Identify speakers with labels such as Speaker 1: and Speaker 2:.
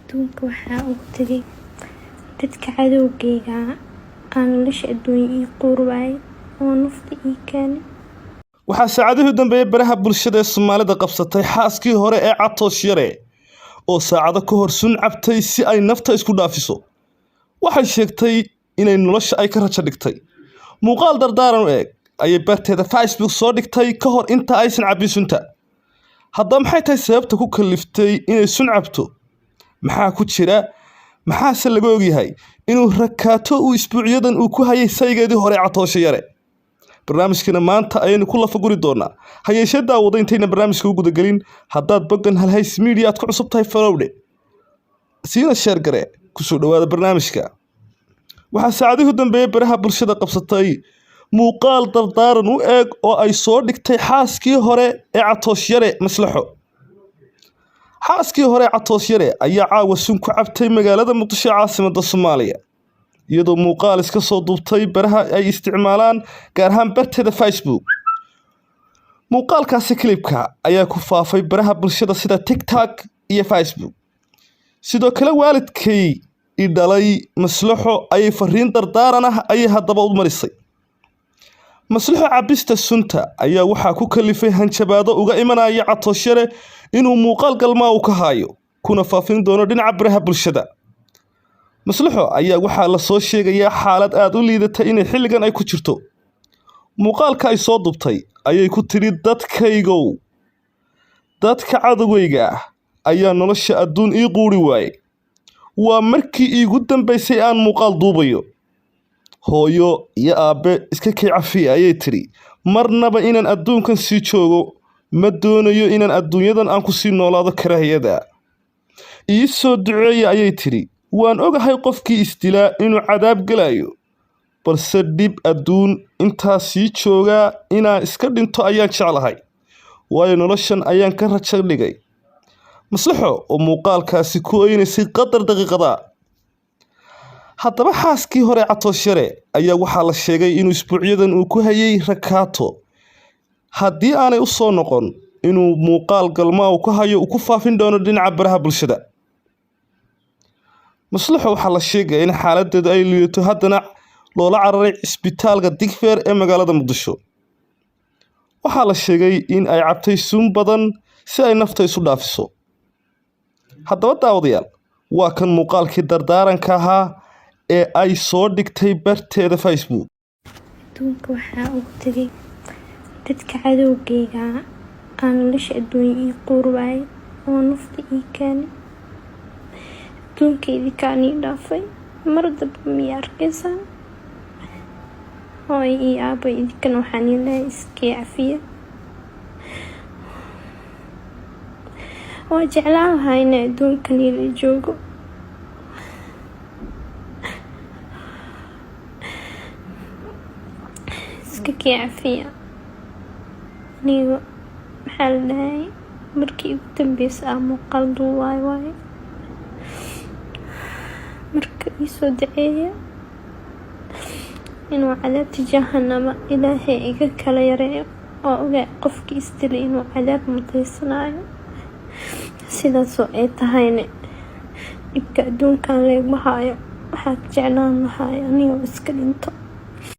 Speaker 1: adduunka waxaa ugu tagay dadka cadowgayga aan nolosha adduunyo ii quurwaay oo nafta ii keenay.
Speaker 2: waxaa saacadihii u dambeeyay baraha bulshada ee Soomaalida qabsatay xaaskii hore ee Catoosh Yare oo saacado ka hor sun cabtay si ay nafta isku dhaafiso. waxay sheegtay inay nolosha ay ka rajo dhigtay. muuqaal dardaaran u eeg ayay barteeda Facebook soo dhigtay ka hor inta aysan cabin sunta. haddaba maxay tahay sababta ku kaliftay inay sun cabto? maxaa ku jira? maxaase laga ogyahay inuu rakaato uu isbuucyadan uu ku hayay saygeedii hore Catoosh Yare? barnaamijkana maanta ayaynu ku lafaguri doonaa. ha yeeshee daawada intayna barnaamijka u gudagelin, haddaad boggan Halhays Media aad ku cusub tahay folowdhe siina sheer gare ku soo dhawaada barnaamijka. waxaa saacadihii u dambeeyay baraha bulshada qabsatay muuqaal dardaaran u eeg oo ay soo dhigtay xaaskii hore ee Catoosh Yare Maslaxo. xaaskii hore ee Catoosh Yare ayaa caawa sun ku cabtay magaalada Muqdisho caasimadda Soomaaliya, iyadoo muuqaal iska soo duubtay baraha ay isticmaalaan gaar ahaan barteeda Facebook. muuqaalkaasi klibka ayaa ku faafay baraha bulshada sida TikTok iyo Facebook. sidoo kale waalidkay i dhalay Maslaxo ayay fariin dardaaran ah ayay haddaba u marisay. Maslaxo cabista sunta ayaa waxaa ku kalifay hanjabaado uga imanaya Catoosh Yare inuu muuqaal galmaa u ka hayo kuna faafin doono dhinaca baraha bulshada. Maslaxo ayaa waxaa la soo sheegayaa xaalad aad u liidata inay xilligan ay ku jirto. muuqaalka ay soo duubtay ayay ku tiri dadkaygow, dadka cadowgayga ah ayaa nolosha adduun ii quuri waayay. waa markii iigu dambaysay aan muuqaal duubayo. hooyo iyo aabe iska kay cafiya ayay tiri. marnaba inaan adduunkan sii joogo ma doonayo inaan adduunyadan aan ku sii noolaado karaahiyada. ii soo duceeya ayay tiri. waan ogahay qofkii isdilaa inuu cadaab galayo, balse dhib adduun intaa sii joogaa inaan iska dhinto ayaan jeclahay, waayo noloshan ayaan ka rajo dhigay. Maslaxo oo muuqaalkaasi ku oynaysay qadar daqiiqada. haddaba xaaskii hore Catoosh Yare ayaa waxaa la sheegay inuu isbuucyadan uu ku hayay rakaato haddii aanay u soo noqon inuu muuqaal galmaa uu ku hayo uu ku faafin doono dhinaca baraha bulshada. Maslaxo waxaa la sheegay in xaaladeedu ay liidato, haddana loola cararay isbitaalka Digfaar ee magaalada Muqdisho. waxaa la sheegay in ay cabtay sun badan si ay nafta isu dhaafiso. haddaba daawadayaal, waa kan muuqaalkii dardaaranka ahaa ee ay soo dhigtay barteeda Facebook.
Speaker 1: adduunka waxaa ugu tagay dadka cadowgayga aan nolosha adduunyo ii quurwaay oo nafta ii keenay. adduunkaydii kaan ii dhaafay, mar damba miya arkaysaan? hooyo iyo aabbo idinkana waxaan ii leeyahay iskii cafiya. waa jeclaan lahaa inay adduunkan ila joogo, iska kii cafiya. aniga maxaa la dhahay markii ugu dambeysay aan muuqaal duuwaay waaye. marka ii soo duceeya inuu cadaabta jahanama ilaahay iga kala yareeyo, oo ogaa qofkii isdilay inuu cadaab mutaysanayo. sidaasoo ay tahayna dhibka adduunkan leegma hayo. waxaa jeclaan lahaa anigoo iska dhinto.